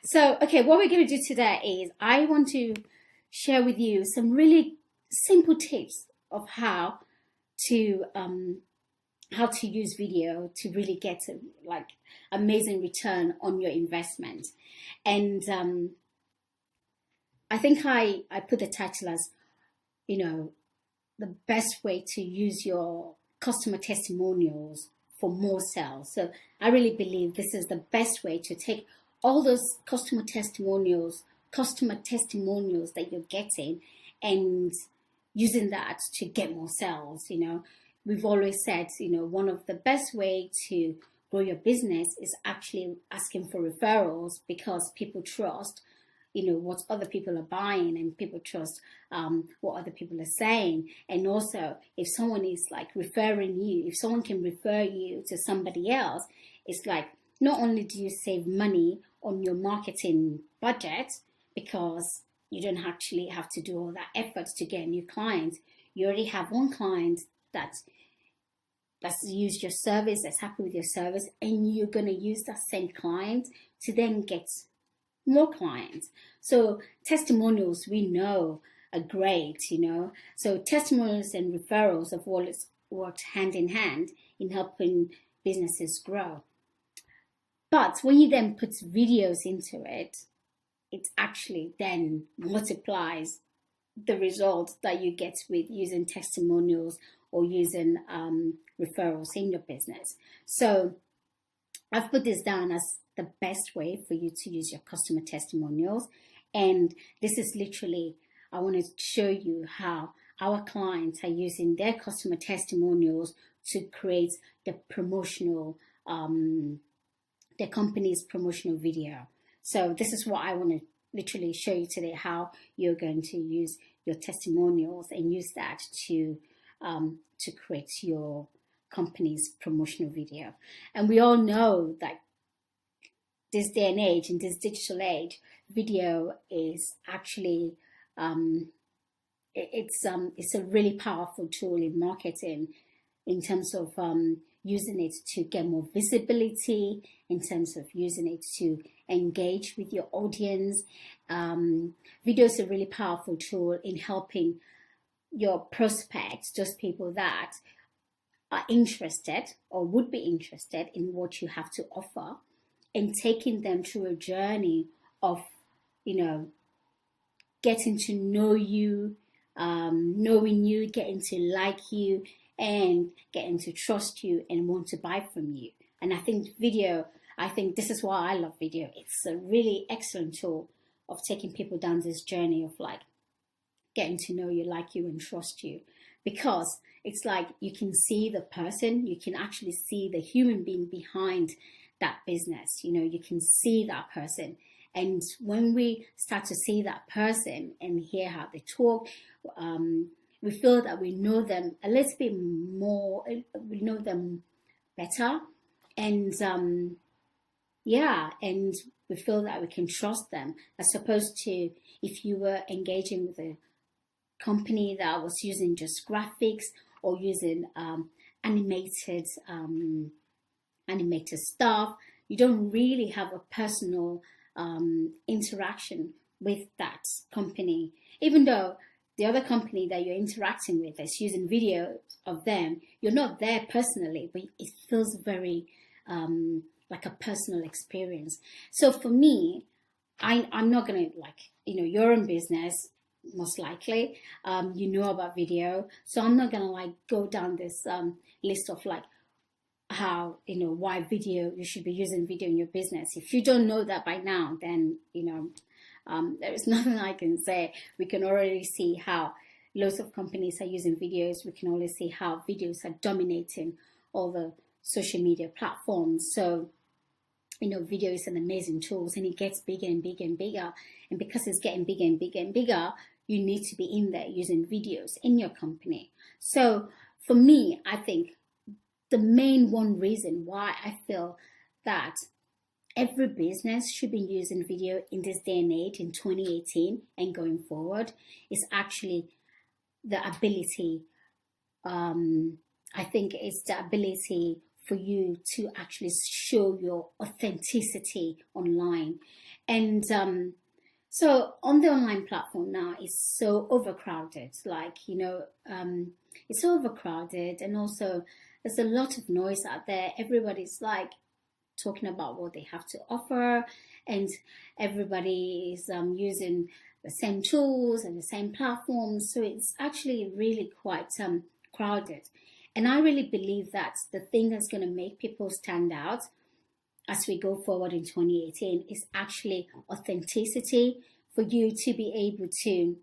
So, okay, what we're going to do today is I want to share with you some really simple tips of to um, how to use video to really get a, like amazing return on your investment. And I think I put the title as the best way to use your customer testimonials for more sales. So I really believe this is the best way to take all those customer testimonials that you're getting and using that to get more sales. We've always said, one of the best way to grow your business is actually asking for referrals because people trust what other people are buying, and people trust what other people are saying. And also, if someone is like referring you, if someone can refer you to somebody else, it's like not only do you save money on your marketing budget because you don't actually have to do all that effort to get a new client. You already have one client that's used your service, that's happy with your service, and you're going to use that same client to then get more clients. So testimonials, we know, are great. So testimonials and referrals have always worked hand in hand in helping businesses grow. But when you then put videos into it, it actually then multiplies the results that you get with using testimonials or using referrals in your business. So I've put this down as the best way for you to use your customer testimonials. And this is literally, I want to show you how our clients are using their customer testimonials to create the their company's promotional video. So this is what I want to literally show you today, how you're going to use your testimonials and use that to create your company's promotional video. And we all know that this day and age, in this digital age, video is actually it's a really powerful tool in marketing, in terms of using it to get more visibility, in terms of using it to engage with your audience. Video is a really powerful tool in helping your prospects, those people that are interested or would be interested in what you have to offer, and taking them through a journey of, getting to know you, knowing you, getting to like you, and getting to trust you and want to buy from you. And I think this is why I love video. It's a really excellent tool of taking people down this journey of like getting to know you, like you, and trust you. Because it's like you can see the person, you can actually see the human being behind that business. You can see that person. And when we start to see that person and hear how they talk, we feel that we know them a little bit more, we know them better. And and we feel that we can trust them, as opposed to if you were engaging with a company that was using just graphics or using animated stuff. You don't really have a personal interaction with that company, even though the other company that you're interacting with is using video of them. You're not there personally, but it feels very like a personal experience. So for me, I'm not gonna you're in business, most likely you know about video, so I'm not gonna go down this list of how why video, you should be using video in your business. If you don't know that by now, then there is nothing I can say. We can already see how lots of companies are using videos. We can already see how videos are dominating all the social media platforms. So video is an amazing tool, and it gets bigger and bigger and bigger. And because it's getting bigger and bigger and bigger, you need to be in there using videos in your company. So for me, I think the main one reason why I feel that every business should be using video in this day and age, in 2018 and going forward, is actually the ability, I think it's the ability for you to actually show your authenticity online. And so on the online platform now, it's so overcrowded, it's so overcrowded, and also there's a lot of noise out there. Everybody's like talking about what they have to offer, and everybody is using the same tools and the same platforms. So it's actually really quite crowded. And I really believe that the thing that's going to make people stand out as we go forward in 2018 is actually authenticity, for you to be able to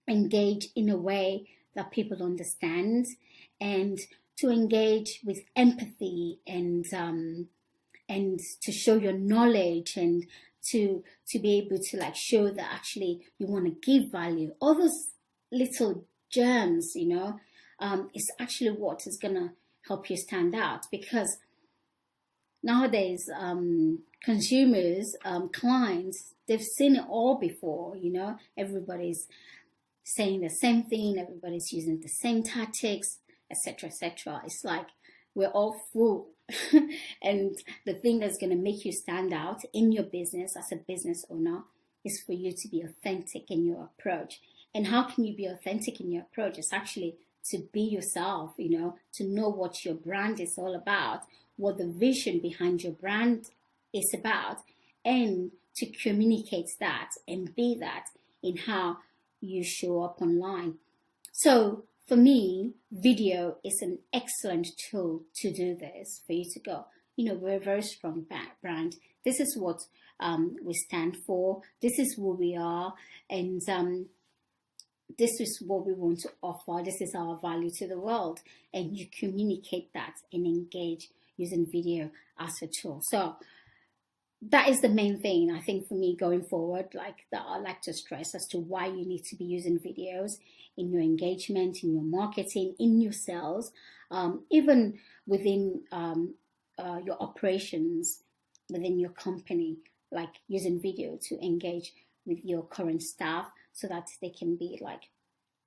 engage in a way that people understand, and to engage with empathy, and to show your knowledge, and to be able to like show that actually you want to give value. All those little germs, is actually what is going to help you stand out. Because nowadays, consumers, clients, they've seen it all before. Everybody's saying the same thing, everybody's using the same tactics, etc., etc. It's like we're all full. And the thing that's going to make you stand out in your business as a business owner is for you to be authentic in your approach. And how can you be authentic in your approach? It's actually to be yourself, to know what your brand is all about, what the vision behind your brand is about, and to communicate that and be that in how you show up online. So for me, video is an excellent tool to do this, for you to go, we're a very strong brand. This is what we stand for. This is who we are. And this is what we want to offer. This is our value to the world. And you communicate that and engage using video as a tool. So that is the main thing, I think, for me going forward, that I like to stress as to why you need to be using videos in your engagement, in your marketing, in your sales, even within your operations, within your company, like using video to engage with your current staff so that they can be like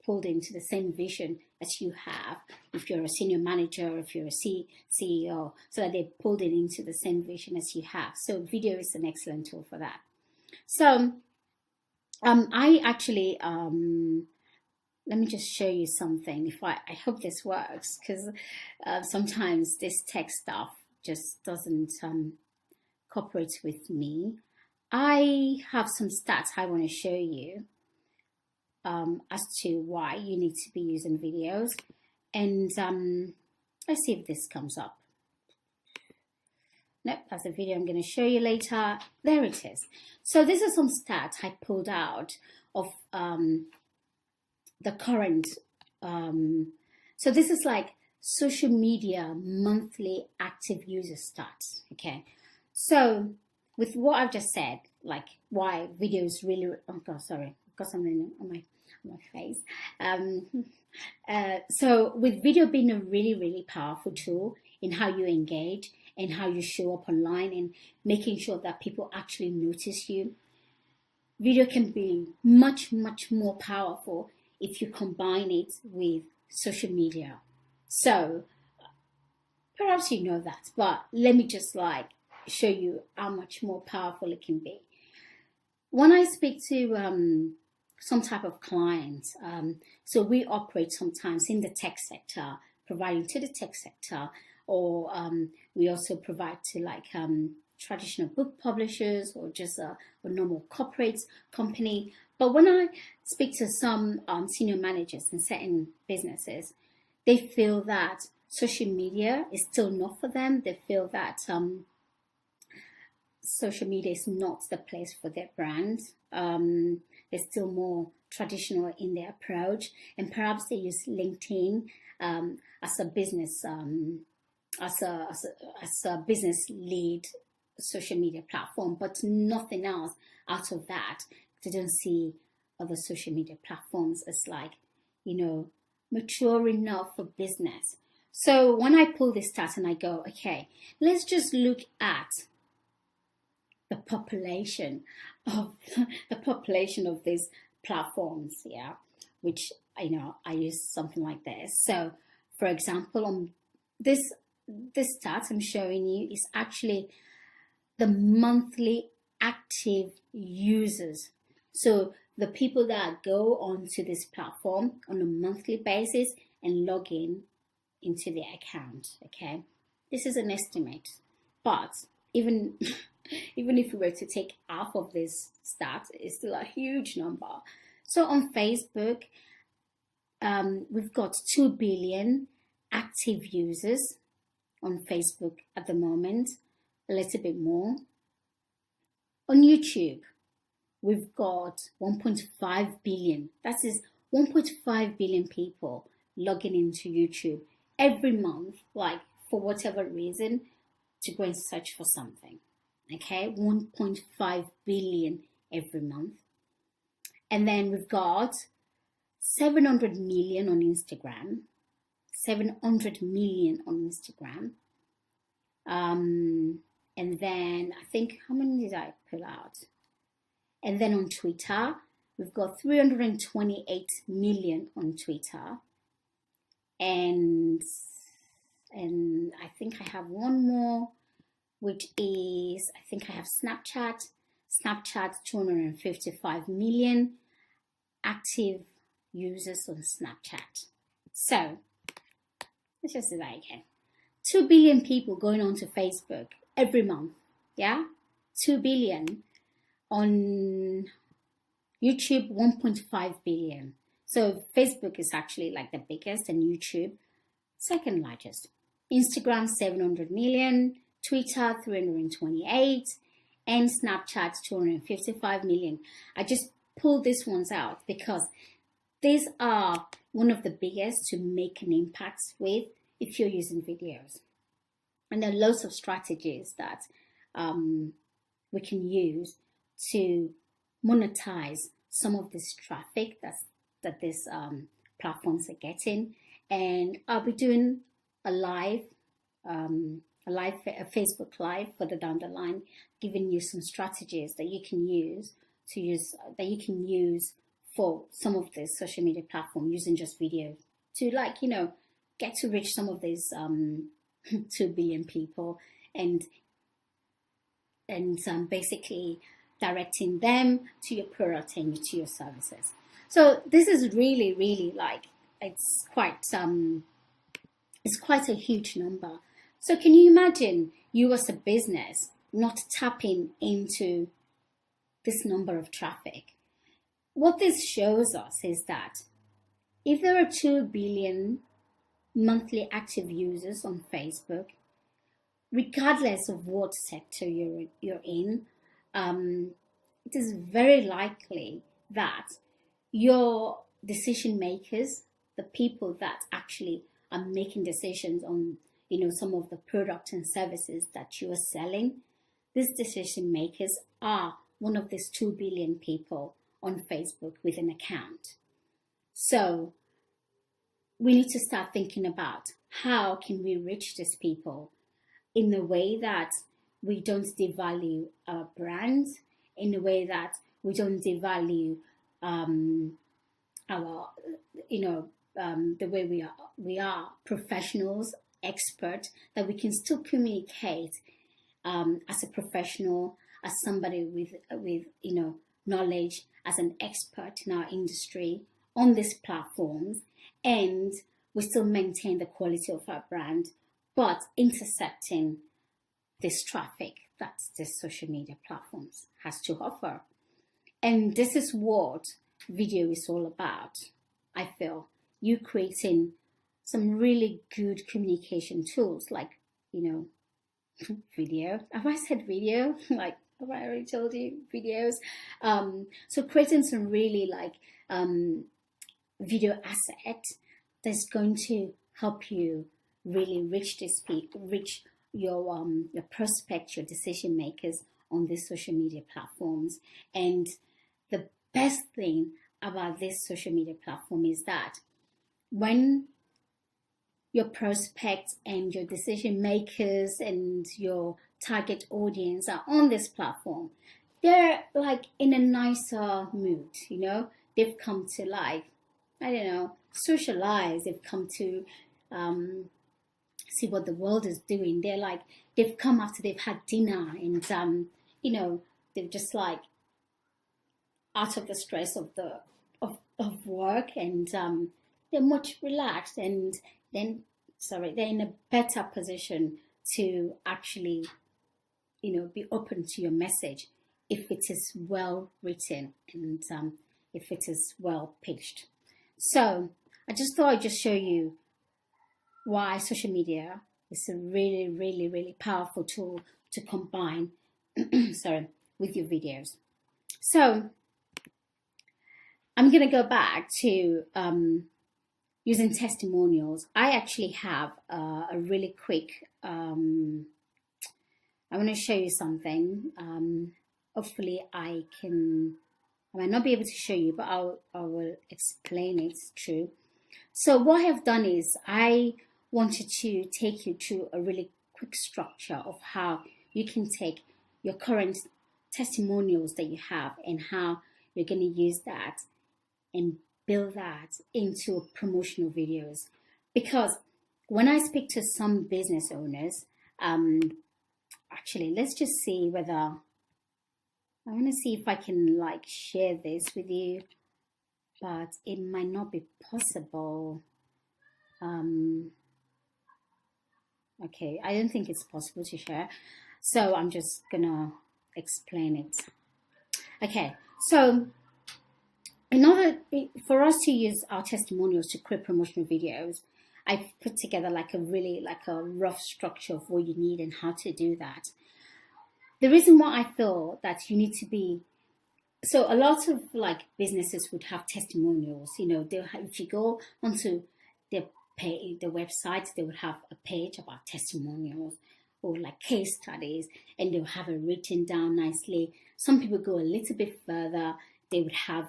pulled into the same vision as you have. If you're a senior manager, if you're a CEO, so that they're pulled into the same vision as you have. So video is an excellent tool for that. So I actually, let me just show you something. I hope this works, because sometimes this tech stuff just doesn't cooperate with me. I have some stats I want to show you as to why you need to be using videos. And let's see if this comes up. Nope, that's a video I'm going to show you later. There it is. So this is some stats I pulled out of the current. So this is like social media monthly active user stats. Okay. So with what I've just said, like why videos really, oh God, sorry, I've got something on my face. So with video being a really, really powerful tool in how you engage and how you show up online and making sure that people actually notice you, video can be much, much more powerful if you combine it with social media. So perhaps you know that, but let me just like show you how much more powerful it can be. When I speak to some type of client, so we operate sometimes in the tech sector, providing to the tech sector, or we also provide to like traditional book publishers or just a normal corporate company. But when I speak to some senior managers in certain businesses, they feel that social media is still not for them. They feel that social media is not the place for their brand. They're still more traditional in their approach, and perhaps they use LinkedIn as a business as a business lead social media platform, but nothing else out of that. They don't see other social media platforms as like, mature enough for business. So when I pull this stat and I go, okay, let's just look at the population of these platforms, which I use something like this. So for example, on this this stats I'm showing you is actually the monthly active users. So the people that go onto this platform on a monthly basis and log in into their account. Okay, this is an estimate, but even even if we were to take half of this stat, it's still a huge number. So on Facebook, we've got 2 billion active users on Facebook at the moment, a little bit more. On YouTube, we've got 1.5 billion. That is 1.5 billion people logging into YouTube every month, like for whatever reason, to go and search for something. Okay, 1.5 billion every month. And then we've got 700 million on Instagram. 700 million on Instagram. And then I think, how many did I pull out? And then on Twitter, we've got 328 million on Twitter. And I think I have one more, which is, I think I have Snapchat. Snapchat, 255 million active users on Snapchat. So, let's just do that again. 2 billion people going on to Facebook every month. Yeah? 2 billion. On YouTube, 1.5 billion. So Facebook is actually like the biggest, and YouTube second largest. Instagram 700 million, Twitter 328, and Snapchat 255 million. I just pulled these ones out because these are one of the biggest to make an impact with if you're using videos. And there are lots of strategies that we can use to monetize some of this traffic that these platforms are getting. And I'll be doing a Facebook Live further down the line, giving you some strategies that you can use for some of this social media platform using just video to, like, you know, get to reach some of these 2 billion people and basically directing them to your product and to your services. So this is really, really, like, it's quite a huge number. So can you imagine you as a business not tapping into this number of traffic? What this shows us is that if there are 2 billion monthly active users on Facebook, regardless of what sector you're in, it is very likely that your decision makers, the people that actually are making decisions on, you know, some of the products and services that you are selling, these decision makers are one of these 2 billion people on Facebook with an account. So we need to start thinking about how can we reach these people in a way that we don't devalue our brand, in a way that we don't devalue our, you know, the way we are professionals, expert, that we can still communicate as a professional, as somebody with you know, knowledge, as an expert in our industry on these platforms, and we still maintain the quality of our brand, but intercepting this traffic that this social media platforms has to offer. And this is what video is all about. I feel you creating some really good communication tools, like, you know, video. Have I said video? Like, have I already told you videos? So creating some really, like, video asset that's going to help you really reach your prospect, your decision makers on these social media platforms. And the best thing about this social media platform is that when your prospects and your decision makers and your target audience are on this platform, they're like in a nicer mood, you know. They've come to, like, I don't know, socialize. They've come to see what the world is doing. They're like, they've come after they've had dinner, and you know, they're just like out of the stress of the of work, and they're much relaxed, and then they're in a better position to actually, you know, be open to your message if it is well written, and if it is well pitched. So I just thought I'd just show you why social media is a really, really, really powerful tool to combine sorry, with your videos. So I'm going to go back to using testimonials. I actually have a really quick, I want to show you something. Hopefully I might not be able to show you, but I will explain it through. So what I have done is I wanted to take you through a really quick structure of how you can take your current testimonials that you have and how you're going to use that and build that into promotional videos. Because when I speak to some business owners, actually, let's just see whether I want to see if I can like share this with you, but it might not be possible. Okay, I don't think it's possible to share, so I'm just gonna explain it. Okay, so in order for us to use our testimonials to create promotional videos, I put together like a rough structure of what you need and how to do that. The reason why I feel that you need to be, so a lot of like businesses would have testimonials, you know, if you go onto their the website, they would have a page about testimonials or like case studies, and they'll have it written down nicely. Some people go a little bit further. They would have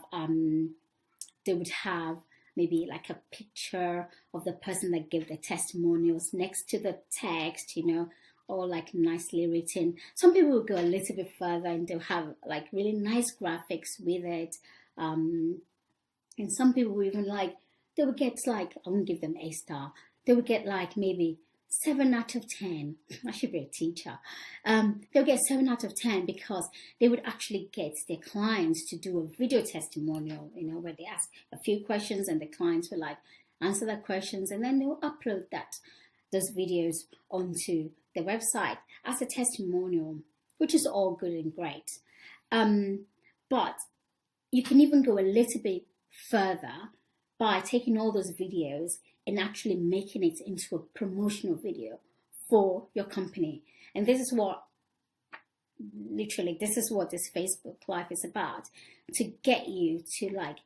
maybe like a picture of the person that gave the testimonials next to the text, you know, or like nicely written. Some people will go a little bit further and they'll have like really nice graphics with it. And some people will even they would get like, I won't give them a star. They would get like maybe 7 out of 10. I should be a teacher. They'll get 7 out of 10 because they would actually get their clients to do a video testimonial, you know, where they ask a few questions and the clients will like answer their questions, and then they'll upload those videos onto the website as a testimonial, which is all good and great. But you can even go a little bit further by taking all those videos and actually making it into a promotional video for your company. And this is what this Facebook Live is about, to get you to like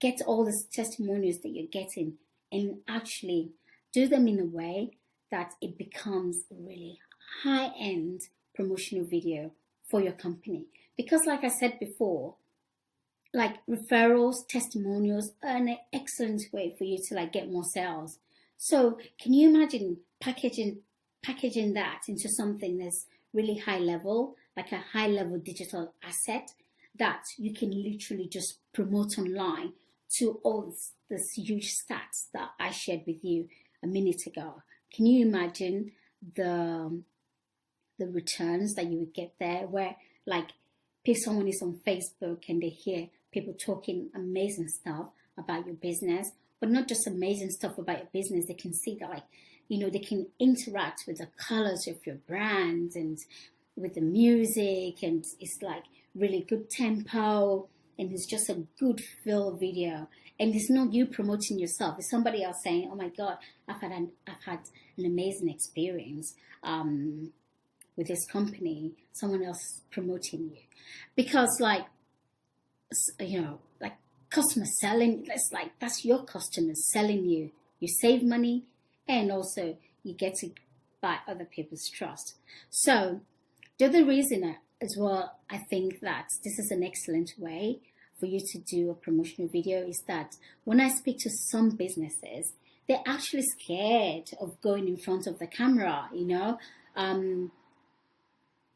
get all these testimonials that you're getting and actually do them in a way that it becomes a really high-end promotional video for your company. Because like I said before, like referrals, testimonials are an excellent way for you to like get more sales. So can you imagine packaging that into something that's really high level, like a high level digital asset that you can literally just promote online to all this huge stats that I shared with you a minute ago? Can you imagine the returns that you would get there, where like if someone is on Facebook and they hear people talking amazing stuff about your business, but not just amazing stuff about your business, they can see that, like, you know, they can interact with the colors of your brand and with the music, and it's like really good tempo, and it's just a good feel video. And it's not you promoting yourself, it's somebody else saying, oh my God, I've had an amazing experience with this company, someone else promoting you. Because like, you know, like customers selling, that's your customers selling you. You save money, and also you get to buy other people's trust. So the other reason as well, I think that this is an excellent way for you to do a promotional video, is that when I speak to some businesses, they're actually scared of going in front of the camera, you know.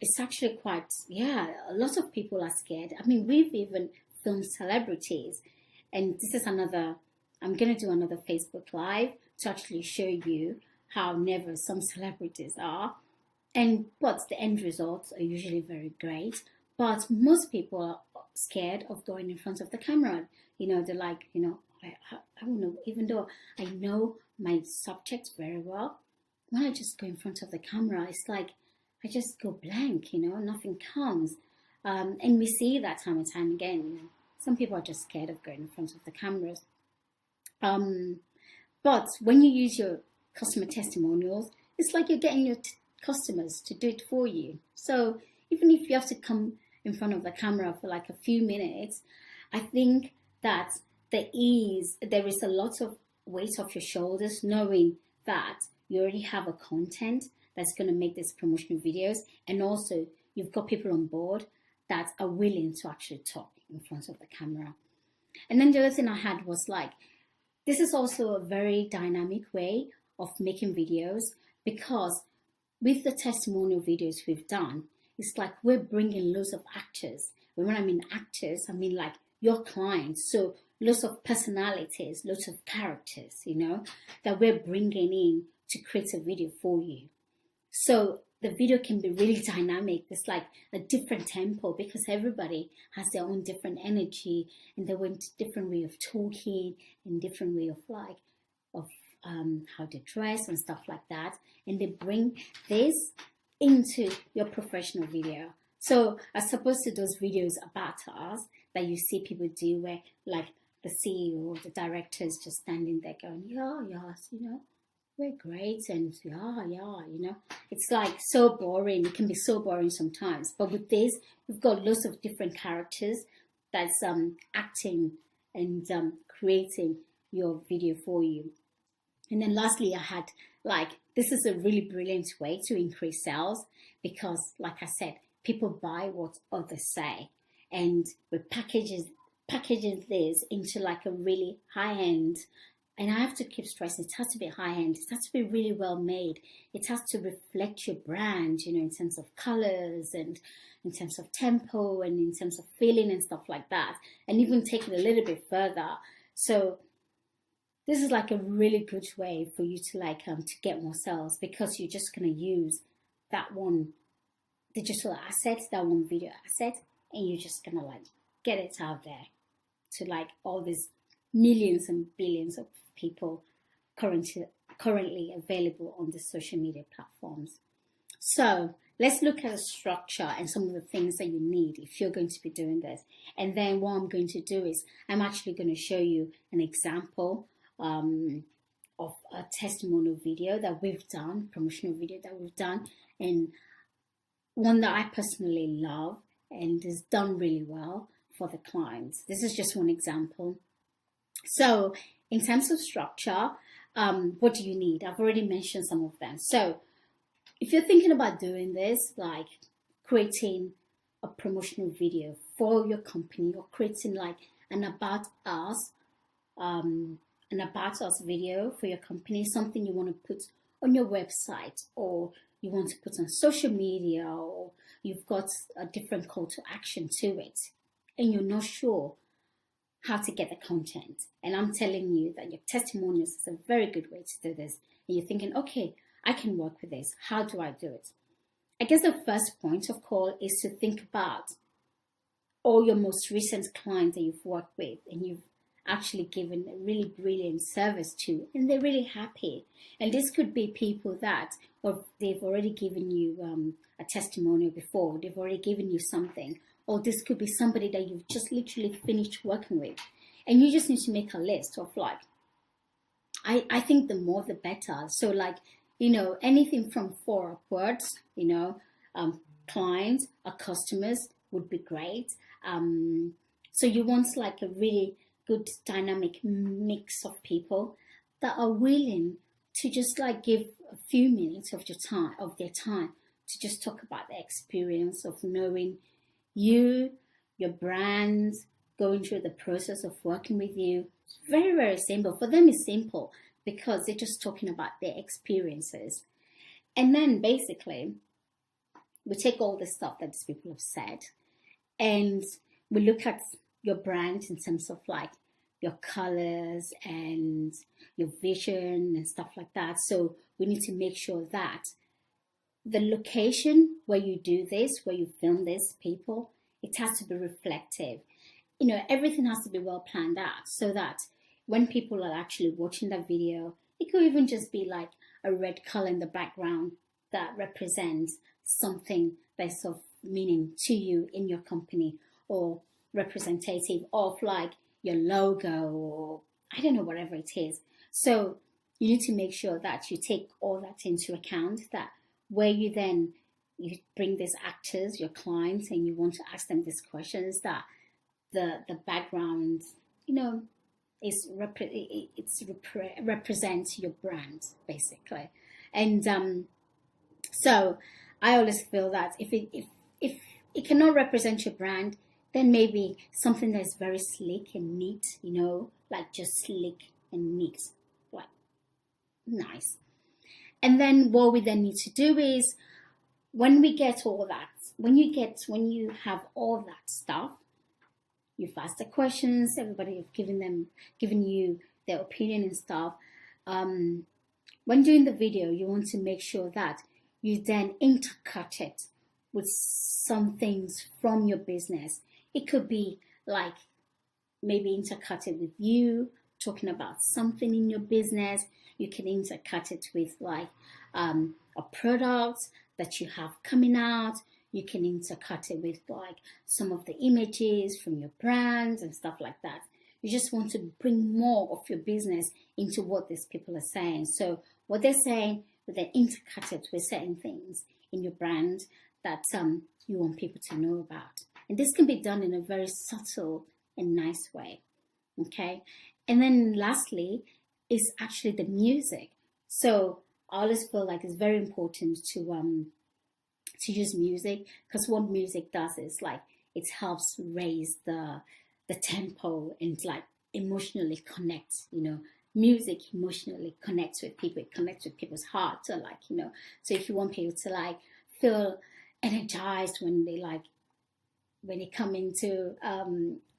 It's actually quite, a lot of people are scared. I mean, we've even filmed celebrities, and this is I'm going to do another Facebook Live to actually show you how nervous some celebrities are, but the end results are usually very great. But most people are scared of going in front of the camera. They're like, I don't know, even though I know my subject very well, when I just go in front of the camera, it's like I just go blank, nothing comes. And we see that time and time again. Some people are just scared of going in front of the cameras. But when you use your customer testimonials, it's like you're getting your customers to do it for you. So even if you have to come in front of the camera for like a few minutes, I think that there is a lot of weight off your shoulders, knowing that you already have a content that's going to make these promotional videos, and also you've got people on board that are willing to actually talk in front of the camera. And then the other thing I had was like, this is also a very dynamic way of making videos, because with the testimonial videos we've done, it's like we're bringing loads of actors. But when I mean actors, I mean like your clients. So lots of personalities, lots of characters, that we're bringing in to create a video for you. So the video can be really dynamic. It's like a different tempo, because everybody has their own different energy, and they want different way of talking and different way of how to dress and stuff like that. And they bring this into your professional video. So as opposed to those videos about us that you see people do, where like the CEO or the directors just standing there going, yes, we're great, and it's like so boring. It can be so boring sometimes. But with this, we've got lots of different characters that's acting and creating your video for you. And then lastly, I had like, this is a really brilliant way to increase sales, because like I said, people buy what others say, and we're packaging this into like a really high end. And I have to keep stressing, it has to be high end. It has to be really well made. It has to reflect your brand, in terms of colors and in terms of tempo and in terms of feeling and stuff like that. And even take it a little bit further. So this is like a really good way for you to to get more sales, because you're just going to use that one digital asset, that one video asset, and you're just going to get it out there to all these millions and billions of people currently available on the social media platforms. So let's look at the structure and some of the things that you need if you're going to be doing this. And then what I'm going to do is I'm actually going to show you an example of a testimonial video that we've done, promotional video that we've done, and one that I personally love and is done really well for the clients. This is just one example. So in terms of structure, what do you need? I've already mentioned some of them. So if you're thinking about doing this, like creating a promotional video for your company, or creating an about us video for your company, something you want to put on your website, or you want to put on social media, or you've got a different call to action to it, and you're not sure how to get the content. And I'm telling you that your testimonials is a very good way to do this. And you're thinking, okay, I can work with this. How do I do it? I guess the first point of call is to think about all your most recent clients that you've worked with and you've actually given a really brilliant service to, and they're really happy. And this could be people that, or they've already given you a testimonial before, they've already given you something, or this could be somebody that you've just literally finished working with, and you just need to make a list of I think the more the better. So anything from 4 upwards, clients or customers would be great. So you want a really good dynamic mix of people that are willing to just give a few minutes of their time to just talk about the experience of knowing you, your brand, going through the process of working with you. It's very, very simple. For them, it's simple because they're just talking about their experiences. And then basically, we take all the stuff that these people have said and we look at your brand in terms of your colors and your vision and stuff like that. So we need to make sure that the location where you do this, where you film this, people, it has to be reflective. Everything has to be well planned out so that when people are actually watching that video, it could even just be like a red color in the background that represents something that's of meaning to you in your company, or representative of like your logo, or I don't know, whatever it is. So you need to make sure that you take all that into account, that where you bring these actors, your clients, and you want to ask them these questions, that the background, represents your brand basically. And so I always feel that if it cannot represent your brand, then maybe something that's very sleek and neat, like just sleek and neat, like nice. And then what we then need to do is, when we get all that, when you have all that stuff, you've asked the questions, everybody have given you their opinion and stuff. When doing the video, you want to make sure that you then intercut it with some things from your business. It could be like maybe intercut it with you talking about something in your business. You can intercut it with like a product that you have coming out. You can intercut it with like some of the images from your brands and stuff like that. You just want to bring more of your business into what these people are saying. So what they're saying, but then intercut it with certain things in your brand that you want people to know about. And this can be done in a very subtle and nice way. Okay. And then lastly is actually the music. So I always feel like it's very important to use music, because what music does is like it helps raise the tempo and like emotionally connect. Music emotionally connects with people. It connects with people's hearts. So like so if you want people to like feel energized when they come into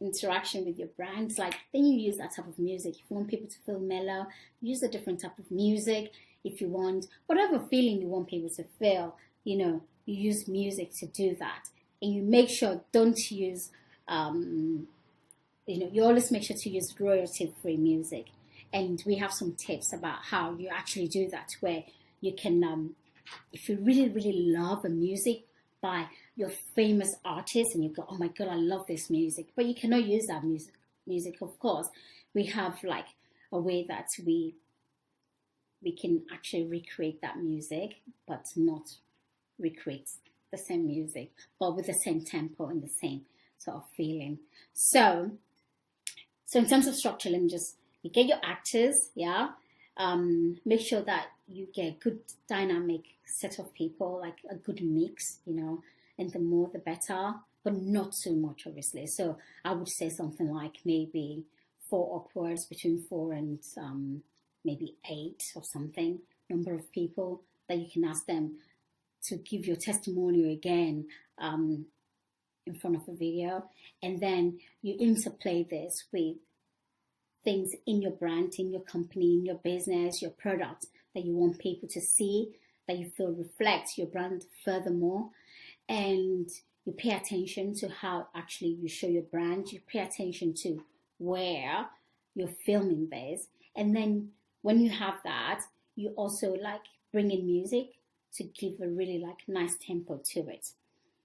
interaction with your brands, like then you use that type of music. If you want people to feel mellow, use a different type of music. If you want whatever feeling you want people to feel, you use music to do that. And you make sure don't use you always make sure to use royalty-free music. And we have some tips about how you actually do that, where you can if you really, really love a music by your famous artist and you go, oh my God, I love this music, but you cannot use that music, of course. We have like a way that we can actually recreate that music, but not recreate the same music, but with the same tempo and the same sort of feeling. So in terms of structure, let me just, you get your actors, yeah. Make sure that you get a good dynamic set of people, like a good mix, and the more the better, but not too much, obviously. So I would say something like maybe 4 upwards, between 4 and maybe 8 or something, number of people that you can ask them to give your testimonial again in front of a video. And then you interplay this with things in your brand, in your company, in your business, your product that you want people to see, that you feel reflects your brand furthermore. And you pay attention to how actually you show your brand. You pay attention to where you're filming this. And then when you have that, you also like bring in music to give a really like nice tempo to it.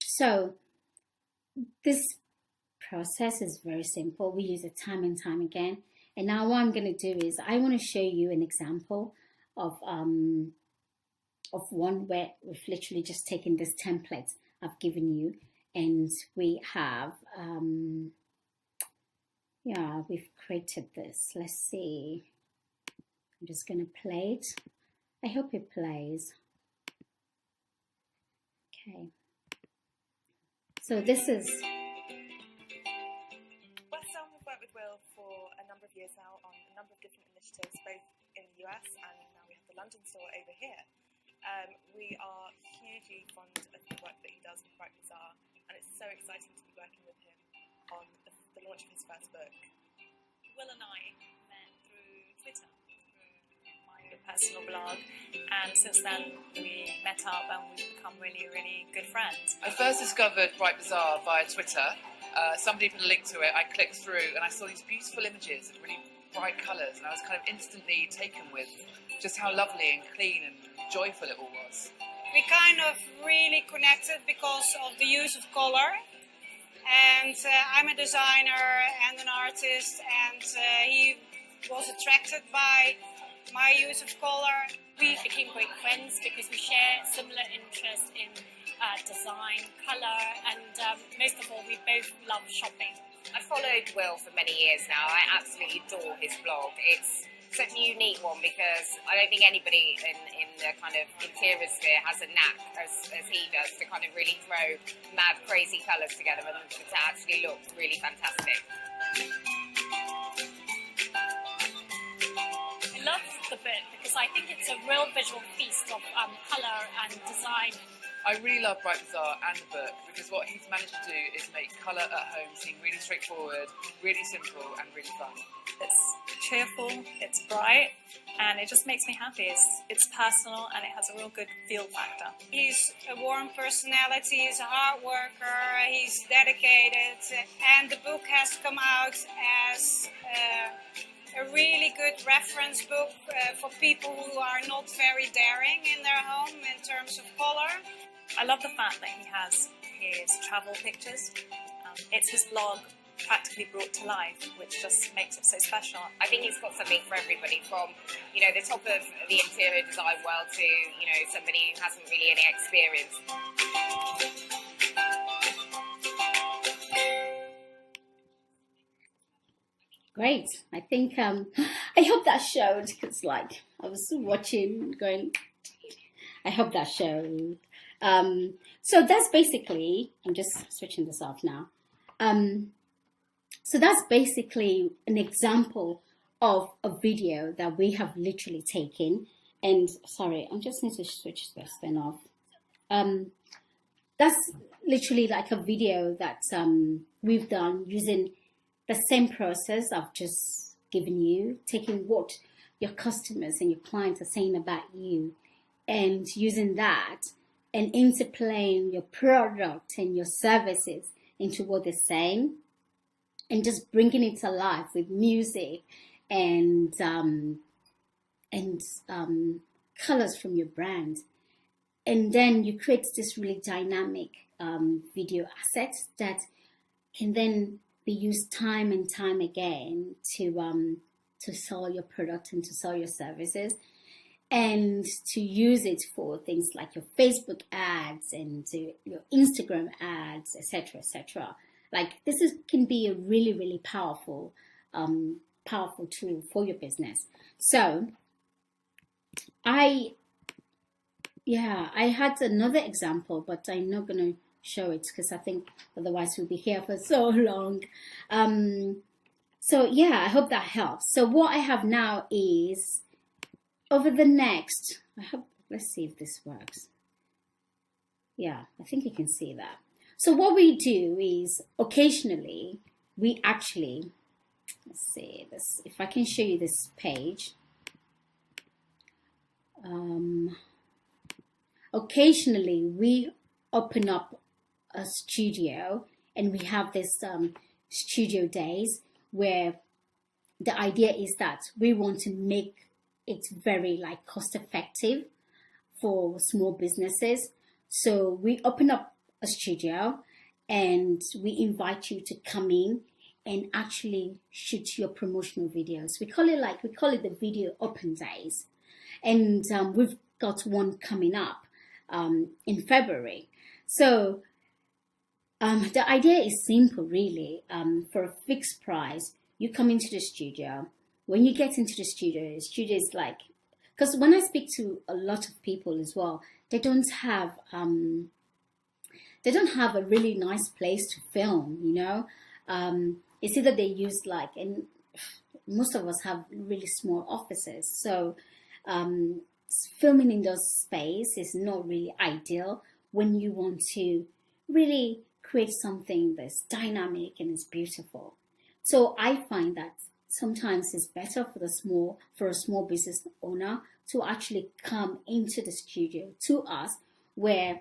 So this process is very simple. We use it time and time again. And now what I'm going to do is I want to show you an example of one where we've literally just taken this template I've given you, and we have we've created this. Let's see. I'm just going to play it. I hope it plays. Okay. So this is. Of years now on a number of different initiatives, both in the US and now we have the London store over here. We are hugely fond of the work that he does with Bright Bazaar, and it's so exciting to be working with him on the launch of his first book. Will and I met through Twitter, through my personal blog, and since then we met up and we've become really, really good friends. I first discovered Bright Bazaar via Twitter. Somebody put a link to it, I clicked through and I saw these beautiful images of really bright colours, and I was kind of instantly taken with just how lovely and clean and joyful it all was. We kind of really connected because of the use of color. And I'm a designer and an artist, and he was attracted by my use of color. We became great friends because we share similar interests in design, colour, and most of all, we both love shopping. I've followed Will for many years now. I absolutely adore his blog. It's such a unique one because I don't think anybody in the kind of interior sphere has a knack as he does to kind of really throw mad, crazy colours together and to actually look really fantastic. I love the book because I think it's a real visual feast of colour and design. I really love Bright Bazaar and the book because what he's managed to do is make colour at home seem really straightforward, really simple and really fun. It's cheerful, it's bright, and it just makes me happy. It's personal and it has a real good feel factor. He's a warm personality, he's a hard worker, he's dedicated, and the book has come out as a really good reference book for people who are not very daring in their home in terms of color. I love the fact that he has his travel pictures. It's his blog practically brought to life, which just makes it so special. I think it's got something for everybody, from the top of the interior design world to somebody who hasn't really any experience. Great. I think I hope that showed, because like I was watching going, I hope that showed. So that's basically, I'm just switching this off now. So that's basically an example of a video that we have literally taken. And sorry, I just need to switch this thing off. That's literally like a video that we've done using the same process I've just given you, taking what your customers and your clients are saying about you and using that and interplaying your product and your services into what they're saying and just bringing it to life with music and colors from your brand. And then you create this really dynamic video asset that can then be used time and time again to sell your product and to sell your services, and to use it for things like your Facebook ads and your Instagram ads, etc., etc. Like can be a really, really powerful tool for your business. So I had another example, but I'm not going to show it because I think otherwise we'll be here for so long. So yeah, I hope that helps. So what I have now is over the next, let's see if this works. Yeah, I think you can see that. So what we do is occasionally we actually, let's see this, if I can show you this page. Occasionally we open up a studio and we have this studio days where the idea is that we want to make it very like cost effective for small businesses. So we open up a studio and we invite you to come in and actually shoot your promotional videos. We call it the video open days. And we've got one coming up in February. So the idea is simple, really. For a fixed price, you come into the studio. When you get into the studio is like, because when I speak to a lot of people as well, they don't have a really nice place to film. It's either they use and most of us have really small offices, so filming in those space is not really ideal when you want to really create something that's dynamic and is beautiful. So I find that sometimes it's better for a small business owner to actually come into the studio to us, where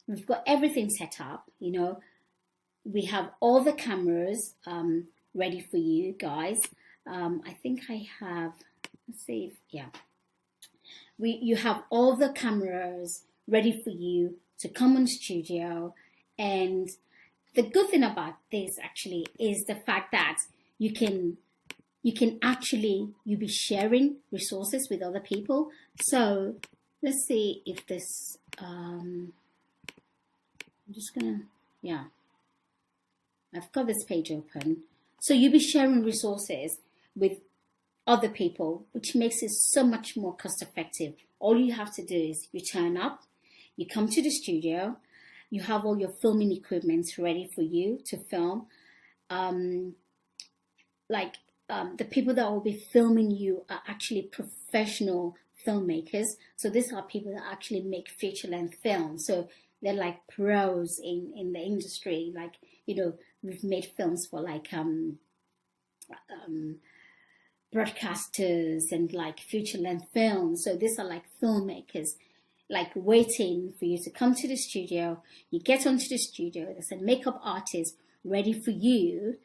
we've got everything set up. We have all the cameras ready for you guys. I think I have, let's see, yeah. You have all the cameras ready for you to come on studio. And the good thing about this actually is the fact that you be sharing resources with other people. So let's see if this, I'm just gonna, yeah, I've got this page open. So you'll be sharing resources with other people, which makes it so much more cost effective. All you have to do is you turn up, you come to the studio, you have all your filming equipment ready for you to film. The people that will be filming you are actually professional filmmakers. So these are people that actually make feature-length films. So they're like pros in the industry. Like, we've made films for like broadcasters and like feature-length films. So these are like filmmakers, like waiting for you to come to the studio. You get onto the studio. There's a makeup artist ready for you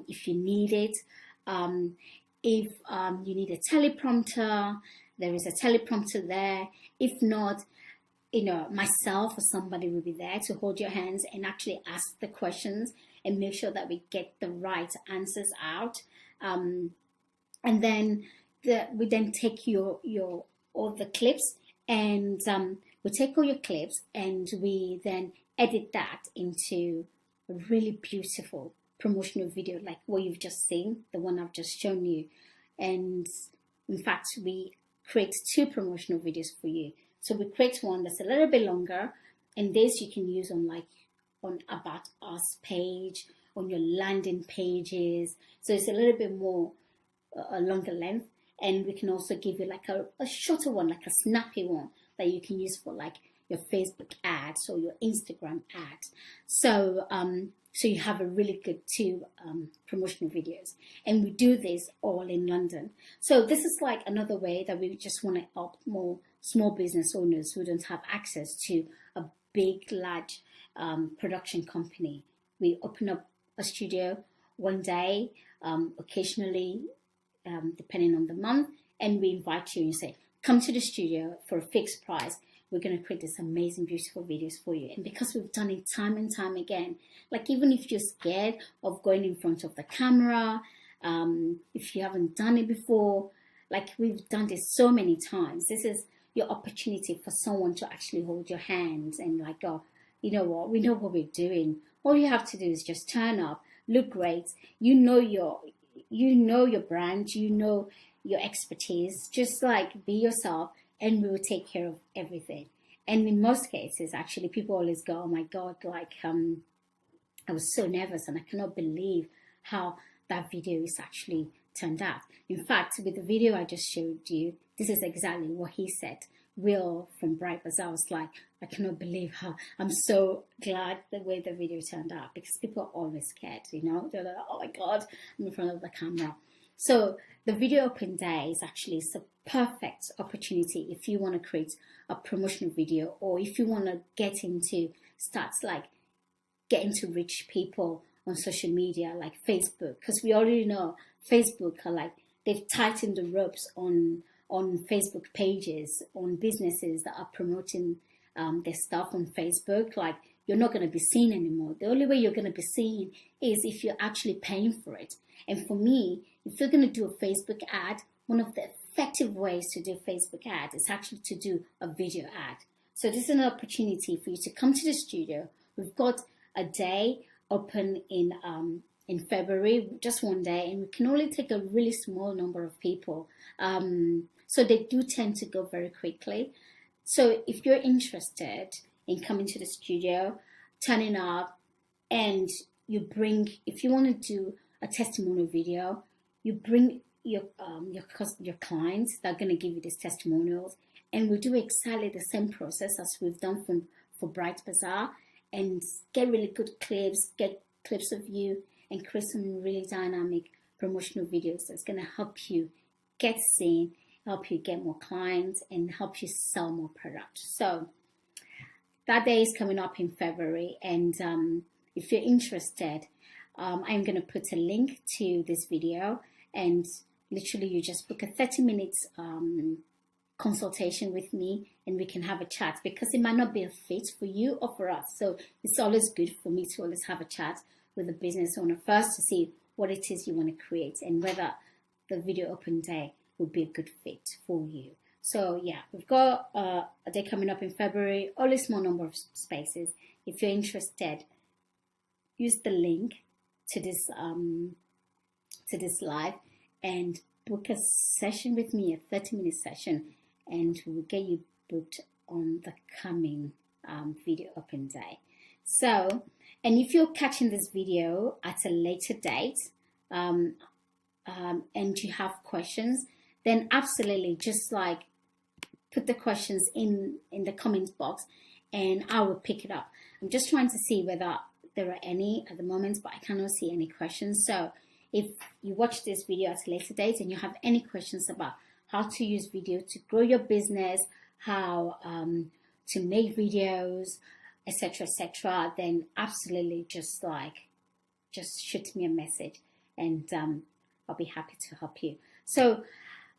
if you need it. If you need a teleprompter, there is a teleprompter there. If not, myself or somebody will be there to hold your hands and actually ask the questions and make sure that we get the right answers out. And then we then take all the clips, and we take all your clips and we then edit that into a really beautiful promotional video, like what you've just seen, the one I've just shown you. And in fact, we create 2 promotional videos for you. So we create one that's a little bit longer, and this you can use on About Us page, on your landing pages. So it's a little bit more a longer length, and we can also give you like a shorter one, like a snappy one that you can use for like your Facebook ads or your Instagram ads. So so you have a really good 2 promotional videos, and we do this all in London. So this is like another way that we just want to help more small business owners who don't have access to a big, large production company. We open up a studio one day, occasionally, depending on the month, and we invite you and say, come to the studio for a fixed price. We're going to create this amazing, beautiful videos for you. And because we've done it time and time again, like even if you're scared of going in front of the camera, if you haven't done it before, like we've done this so many times, this is your opportunity for someone to actually hold your hands and like, oh, you know what, we know what we're doing. All you have to do is just turn up, look great. You know your brand, you know your expertise. Just like be yourself, and we will take care of everything. And in most cases, actually, people always go, oh my God, like I was so nervous and I cannot believe how that video is actually turned out. In fact, with the video I just showed you, this is exactly what he said. Will from Bright Bazaar was like, I cannot believe how, I'm so glad the way the video turned out, because people are always scared, they're like, oh my God, I'm in front of the camera. So the video open day is actually a perfect opportunity if you want to create a promotional video, or if you want to getting to reach people on social media like Facebook, because we already know Facebook are like, they've tightened the ropes on Facebook pages, on businesses that are promoting their stuff on Facebook. Like, you're not going to be seen anymore. The only way you're going to be seen is if you're actually paying for it. And for me, if you're going to do a Facebook ad, one of the effective ways to do Facebook ad is actually to do a video ad. So this is an opportunity for you to come to the studio. We've got a day open in February, just one day, and we can only take a really small number of people. So they do tend to go very quickly. So if you're interested in coming to the studio, turning up, and if you want to do a testimonial video, you bring your clients that are going to give you these testimonials, and we'll do exactly the same process as we've done for Bright Bazaar, and get really good clips, get clips of you, and create some really dynamic promotional videos that's going to help you get seen, help you get more clients, and help you sell more product. So that day is coming up in February, and if you're interested, I'm going to put a link to this video, and literally you just book a 30 minutes consultation with me, and we can have a chat, because it might not be a fit for you or for us. So it's always good for me to always have a chat with the business owner first to see what it is you want to create and whether the video open day would be a good fit for you. So yeah, we've got a day coming up in February, only a small number of spaces. If you're interested, use the link to this live and book a session with me, a 30-minute session, and we'll get you booked on the coming video open day. So, and if you're catching this video at a later date and you have questions, then absolutely just like put the questions in the comments box and I will pick it up. I'm just trying to see whether there are any at the moment, but I cannot see any questions. So if you watch this video at a later date and you have any questions about how to use video to grow your business, how to make videos, etc., then absolutely just shoot me a message, and I'll be happy to help you. So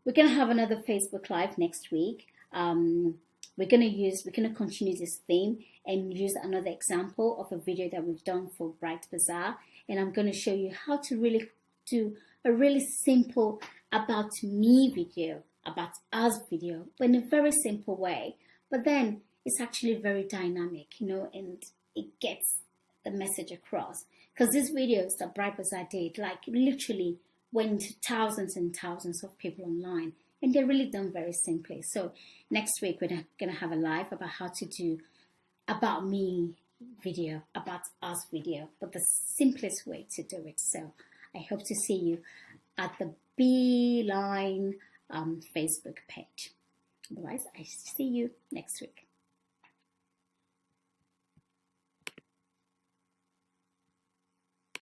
we're gonna have another Facebook Live next week. We're gonna continue this theme and use another example of a video that we've done for Bright Bazaar, and I'm gonna show you how to really do a really simple about me video, about us video, but in a very simple way. But then it's actually very dynamic, you know, and it gets the message across. Because these videos that Bright Bazaar did, like literally went to thousands and thousands of people online, and they're really done very simply. So next week we're gonna have a live about how to do about me video, about us video, but the simplest way to do it. So I hope to see you at the Beeline Facebook page. Otherwise, I see you next week.